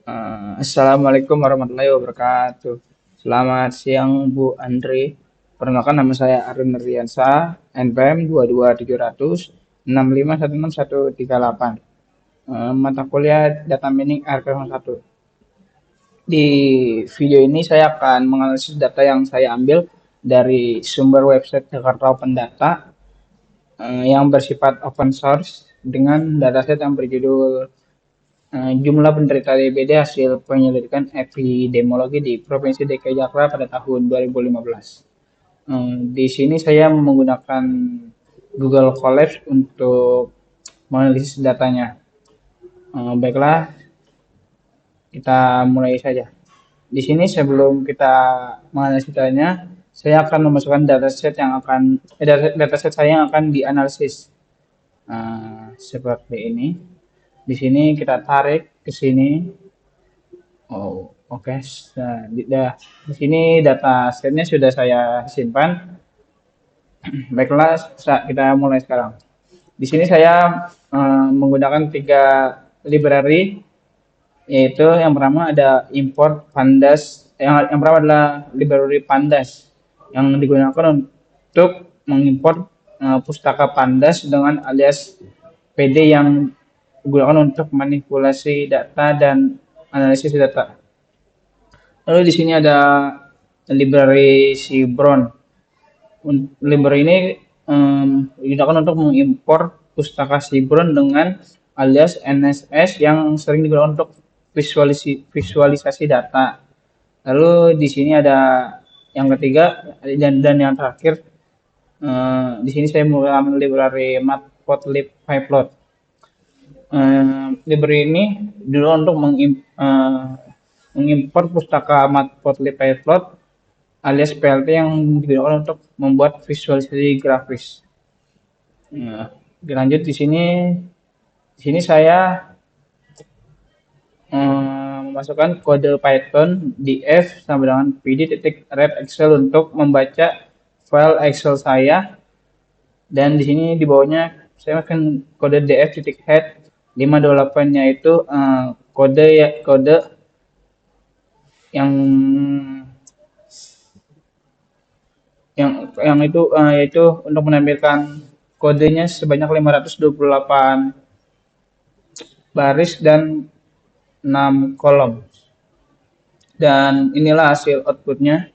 Assalamualaikum warahmatullahi wabarakatuh. Selamat siang Bu Andri. Perkenalkan nama saya Arun Nurdiansa, NPM 22716616138. Mata kuliah Data Mining RK01. Di video ini saya akan menganalisis data yang saya ambil dari sumber website Jakarta Open Data yang bersifat open source dengan dataset yang berjudul jumlah penderita DBD hasil penyelidikan epidemiologi di Provinsi DKI Jakarta pada tahun 2015. Di sini saya menggunakan Google Colabs untuk menganalisis datanya. Baiklah, kita mulai saja. Di sini sebelum kita menganalisis datanya, saya akan memasukkan dataset saya yang akan dianalisis. Seperti ini. Di sini kita tarik ke sini. Oh, oke. Di sini data setnya sudah saya simpan. Baiklah, kita mulai sekarang. Di sini saya menggunakan 3 library, yaitu yang pertama ada import pandas. Yang pertama adalah library pandas yang digunakan untuk mengimport pustaka pandas dengan alias PD yang digunakan untuk manipulasi data dan analisis data. Lalu di sini ada library Cibron. Library ini digunakan untuk mengimpor pustaka Cibron dengan alias NSS yang sering digunakan untuk visualisasi data. Lalu di sini ada yang ketiga dan yang terakhir. Di sini saya menggunakan library Matplotlib Pyplot. Library ini dulu untuk mengimpor pustaka Matplotlib Pyplot alias PLT yang digunakan untuk membuat visualisasi grafis. Dilanjut di sini saya memasukkan kode Python df sama dengan pd.read Excel untuk membaca file Excel saya, dan di sini di bawahnya saya akan kode df.head 528-nya itu kode yang itu yaitu untuk menampilkan kodenya sebanyak 528 baris dan 6 kolom. Dan inilah hasil outputnya.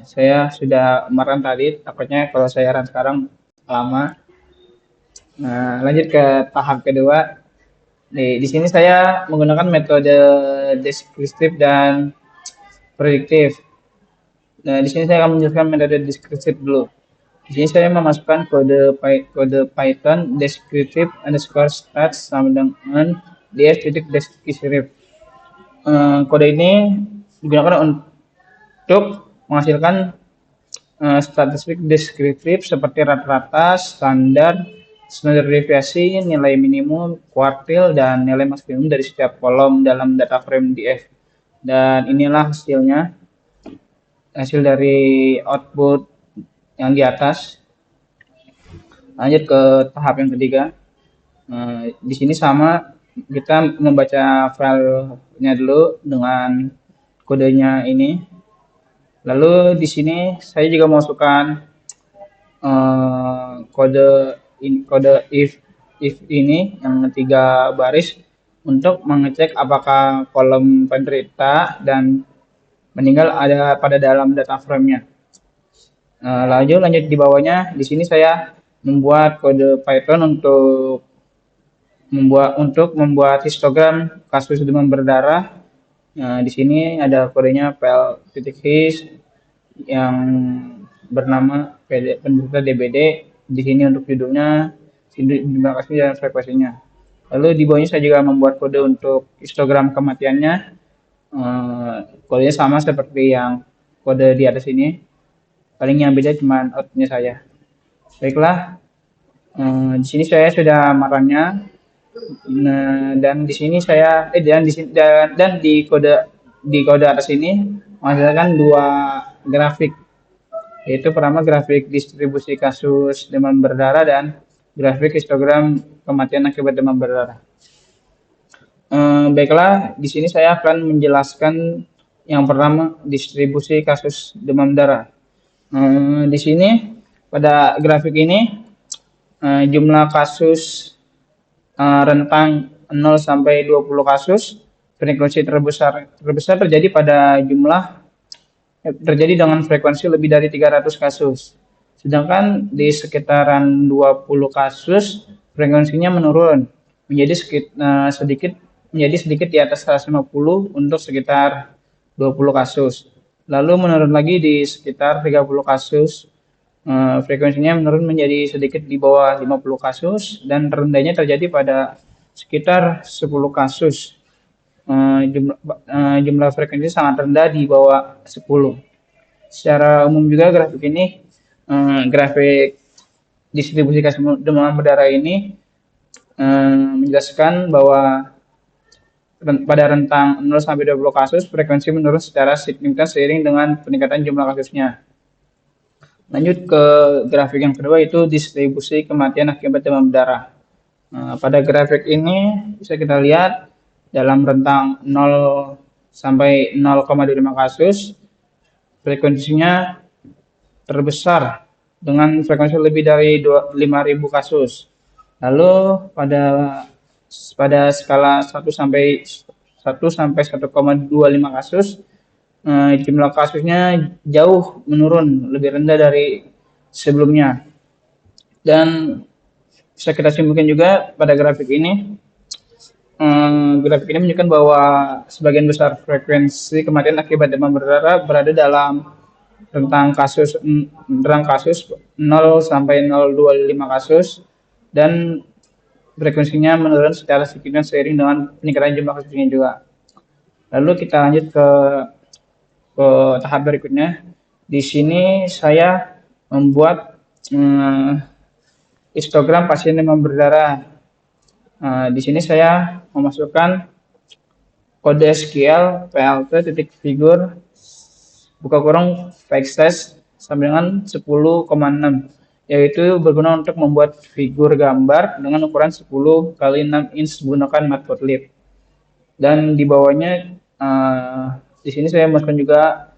Saya sudah kemarin tadi, takutnya kalau saya run sekarang lama. Lanjut ke tahap kedua. Di sini saya menggunakan metode deskriptif dan prediktif. Nah, di sini saya akan menjelaskan metode deskriptif dulu. Di sini saya memasukkan kode Python deskriptif underscore stats sama dengan df.deskriptif. Kode ini digunakan untuk menghasilkan statistik deskriptif seperti rata-rata, standar deviasi, nilai minimum, kuartil, dan nilai maksimum dari setiap kolom dalam data frame df. Dan inilah hasil dari output yang di atas. Lanjut ke tahap yang ketiga. Di sini sama, kita membaca filenya dulu dengan kodenya ini. Lalu di sini saya juga masukkan kode if ini yang 3 baris untuk mengecek apakah kolom penderita dan meninggal ada pada dalam data frame-nya. Lanjut di bawahnya, di sini saya membuat kode Python untuk membuat histogram kasus demam berdarah. Di sini ada kodenya pel.his yang bernama penderita DBD. Di sini untuk judulnya, terima kasih dan frekuensinya. Lalu di bawahnya saya juga membuat kode untuk histogram kematiannya. Kodenya sama seperti yang kode di atas ini. Paling yang beda cuma outputnya saya. Baiklah, di sini saya sudah marahnya. Dan di sini saya dan di kode atas ini menghasilkan 2 grafik, yaitu pertama grafik distribusi kasus demam berdarah dan grafik histogram kematian akibat demam berdarah. Baiklah, di sini saya akan menjelaskan yang pertama distribusi kasus demam berdarah. Di sini pada grafik ini jumlah kasus rentang 0 sampai 20 kasus, frekuensi terbesar terjadi pada terjadi dengan frekuensi lebih dari 300 kasus. Sedangkan di sekitaran 20 kasus frekuensinya menurun menjadi sedikit di atas 150 untuk sekitar 20 kasus. Lalu menurun lagi di sekitar 30 kasus, frekuensinya menurun menjadi sedikit di bawah 50 kasus, dan terendahnya terjadi pada sekitar 10 kasus. Jumlah frekuensi sangat rendah di bawah 10. Secara umum juga grafik ini, grafik distribusi kasus demam berdarah ini menjelaskan bahwa pada rentang 0 sampai 20 kasus frekuensi menurun secara signifikan seiring dengan peningkatan jumlah kasusnya. Lanjut ke grafik yang kedua, itu distribusi kematian akibat demam berdarah. Pada grafik ini bisa kita lihat dalam rentang 0 sampai 0,25 kasus frekuensinya terbesar dengan frekuensi lebih dari 5.000 kasus. Lalu pada skala 1 sampai 1,25 kasus, jumlah kasusnya jauh menurun, lebih rendah dari sebelumnya. Dan bisa kita simpulkan juga pada grafik ini, menunjukkan bahwa sebagian besar frekuensi kematian akibat demam berdarah berada dalam rentang kasus 0 sampai 0,25 kasus, dan frekuensinya menurun secara signifikan seiring dengan peningkatan jumlah kasusnya juga. Lalu kita lanjut ke tahap berikutnya. Di sini saya membuat histogram pasien demam berdarah. Di sini saya memasukkan kode SQL PLT titik figur buka kurung backslash sampai dengan 10,6, yaitu berguna untuk membuat figur gambar dengan ukuran 10 kali 6 inch menggunakan matplotlib. Dan di bawahnya di sini saya masukkan juga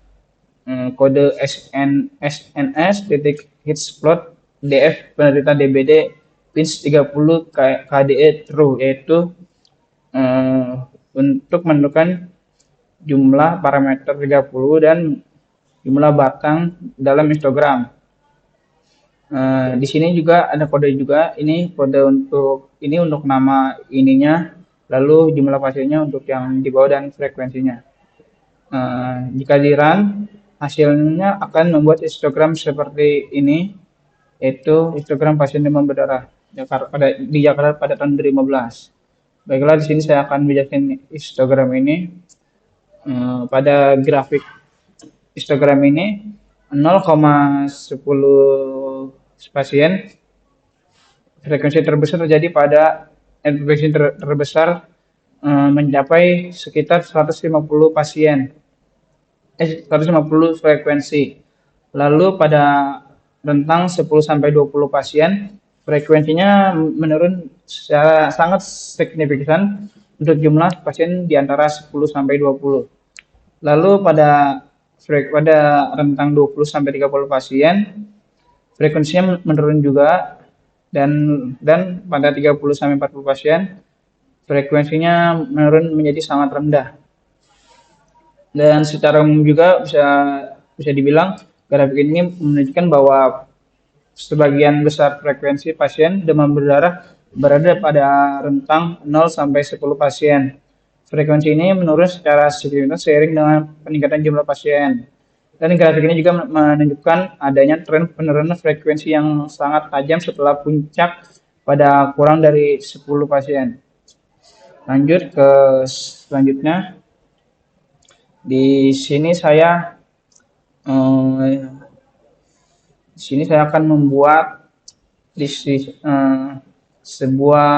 kode SNS titik hitsplot df penderita DBD pins 30 KDE true, yaitu untuk menentukan jumlah parameter 30 dan jumlah batang dalam histogram. Di sini juga ada kode juga, ini kode untuk nama ininya, lalu jumlah pasiennya untuk yang di bawah dan frekuensinya. Jika di run, hasilnya akan membuat histogram seperti ini, yaitu histogram pasien demam berdarah di Jakarta pada tahun 2015. Baiklah, di sini saya akan menjelaskan histogram ini. Pada grafik histogram ini 0,10 pasien, frekuensi terbesar terjadi pada frekuensi terbesar mencapai sekitar 150 frekuensi. Lalu pada rentang 10 sampai 20 pasien, frekuensinya menurun secara sangat signifikan untuk jumlah pasien di antara 10 sampai 20. Lalu pada rentang 20 sampai 30 pasien, frekuensinya menurun juga, dan pada 30 sampai 40 pasien frekuensinya menurun menjadi sangat rendah. Dan secara umum juga bisa dibilang grafik ini menunjukkan bahwa sebagian besar frekuensi pasien demam berdarah berada pada rentang 0 sampai 10 pasien. Frekuensi ini menurun secara signifikan seiring dengan peningkatan jumlah pasien. Dan grafik ini juga menunjukkan adanya tren penurunan frekuensi yang sangat tajam setelah puncak pada kurang dari 10 pasien. Lanjut ke selanjutnya. Di sini saya akan membuat sebuah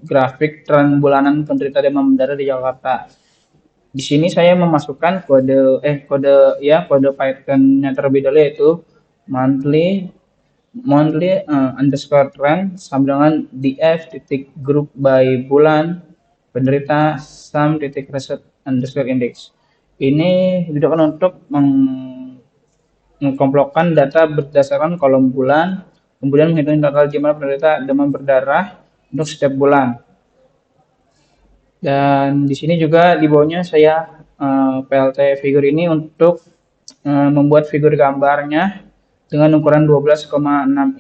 grafik tren bulanan penderita demam berdarah di Jakarta. Di sini saya memasukkan kode Python-nya terlebih dahulu, yaitu monthly underscore trend sama dengan df titik group by bulan penderita SAM titik reset underscore index. Ini digunakan untuk mengkomplokkan data berdasarkan kolom bulan, kemudian menghitung total jumlah penderita demam berdarah untuk setiap bulan. Dan di sini juga di bawahnya saya PLT figur ini untuk membuat figur gambarnya dengan ukuran 12,6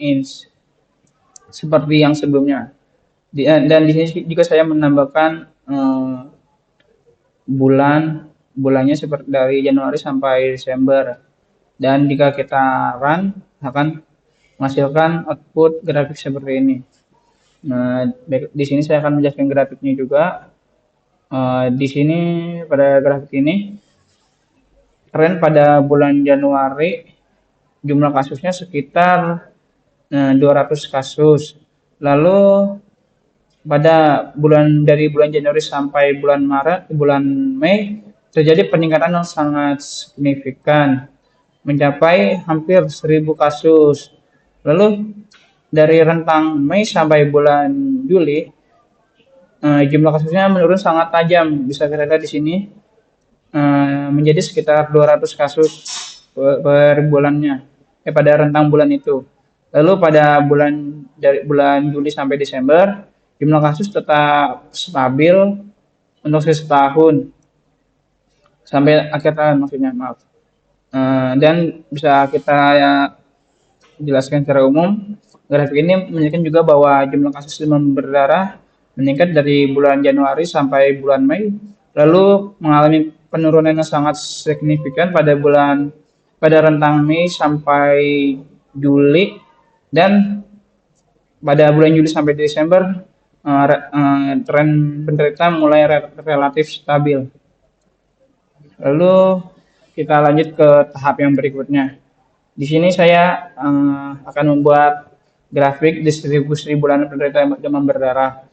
inch seperti yang sebelumnya. Dan di sini juga saya menambahkan bulannya seperti dari Januari sampai Desember. Dan jika kita run akan menghasilkan output grafik seperti ini. Nah, di sini saya akan menjelaskan grafiknya juga. Di sini pada grafik ini, tren pada bulan Januari jumlah kasusnya sekitar 200 kasus. Lalu pada dari bulan Januari sampai bulan Mei terjadi peningkatan yang sangat signifikan, mencapai hampir 1.000 kasus. Lalu dari rentang Mei sampai bulan Juli, jumlah kasusnya menurun sangat tajam. Bisa kita lihat di sini menjadi sekitar 200 kasus per bulannya, pada rentang bulan itu. Lalu pada dari bulan Juli sampai Desember, jumlah kasus tetap stabil untuk setahun sampai akhir tahun maksudnya, maaf. Dan bisa kita jelaskan secara umum, grafik ini menunjukkan juga bahwa jumlah kasus demam berdarah meningkat dari bulan Januari sampai bulan Mei, lalu mengalami penurunan yang sangat signifikan pada rentang Mei sampai Juli, dan pada bulan Juli sampai Desember tren penderita mulai relatif stabil. Lalu kita lanjut ke tahap yang berikutnya. Di sini saya akan membuat grafik distribusi bulan penderita demam berdarah.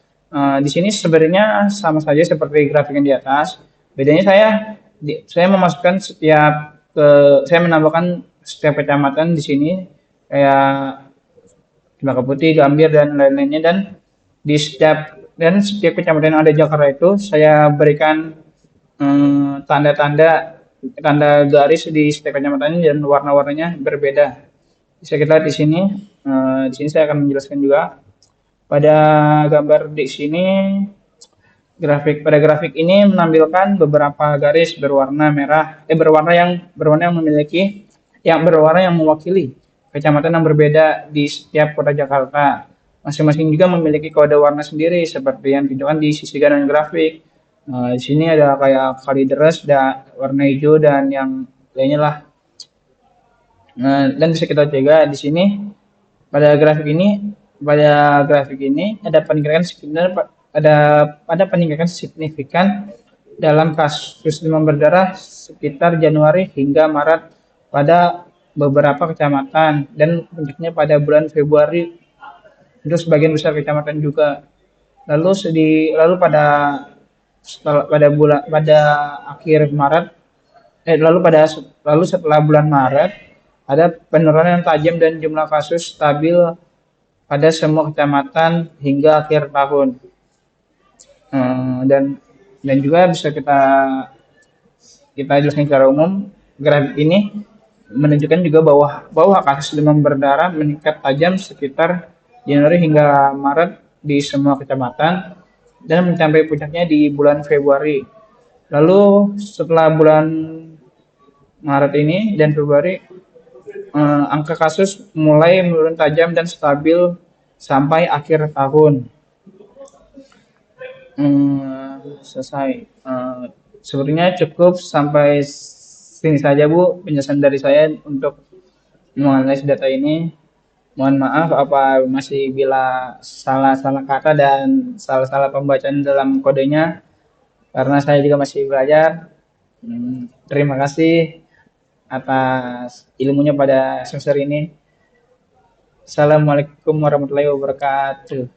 Di sini sebenarnya sama saja seperti grafik yang di atas. Bedanya saya memasukkan saya menambahkan setiap kecamatan di sini kayak Cempaka Putih, Gambir dan lain-lainnya, dan setiap kecamatan yang ada di Jakarta itu saya berikan tanda garis di setiap kecamatan dan warna-warnanya berbeda. Bisa kita lihat di sini. Di sini saya akan menjelaskan juga. Pada gambar di sini, pada grafik ini menampilkan beberapa garis berwarna yang mewakili kecamatan yang berbeda di setiap kota Jakarta. Masing-masing juga memiliki kode warna sendiri seperti yang ditunjukkan di sisi kanan grafik. Di sini ada kayak Kalideres dan warna hijau dan yang lainnya lah. Dan bisa kita juga di sini pada grafik ini ada peningkatan signifikan dalam kasus demam berdarah sekitar Januari hingga Maret pada beberapa kecamatan, dan puncaknya pada bulan Februari untuk sebagian besar kecamatan juga. Lalu pada akhir Maret setelah bulan Maret ada penurunan yang tajam dan jumlah kasus stabil pada semua kecamatan hingga akhir tahun. Dan juga bisa kita jelaskan secara umum, grafik ini menunjukkan juga bahwa kasus demam berdarah meningkat tajam sekitar Januari hingga Maret di semua kecamatan dan mencapai puncaknya di bulan Februari. Lalu setelah bulan Maret ini dan Februari, angka kasus mulai menurun tajam dan stabil sampai akhir tahun. Selesai. Sepertinya cukup sampai sini saja, Bu, penjelasan dari saya untuk menganalisis data ini. Mohon maaf masih bila salah-salah kata dan salah-salah pembacaan dalam kodenya, karena saya juga masih belajar. Terima kasih atas ilmunya pada semester ini. Assalamualaikum warahmatullahi wabarakatuh.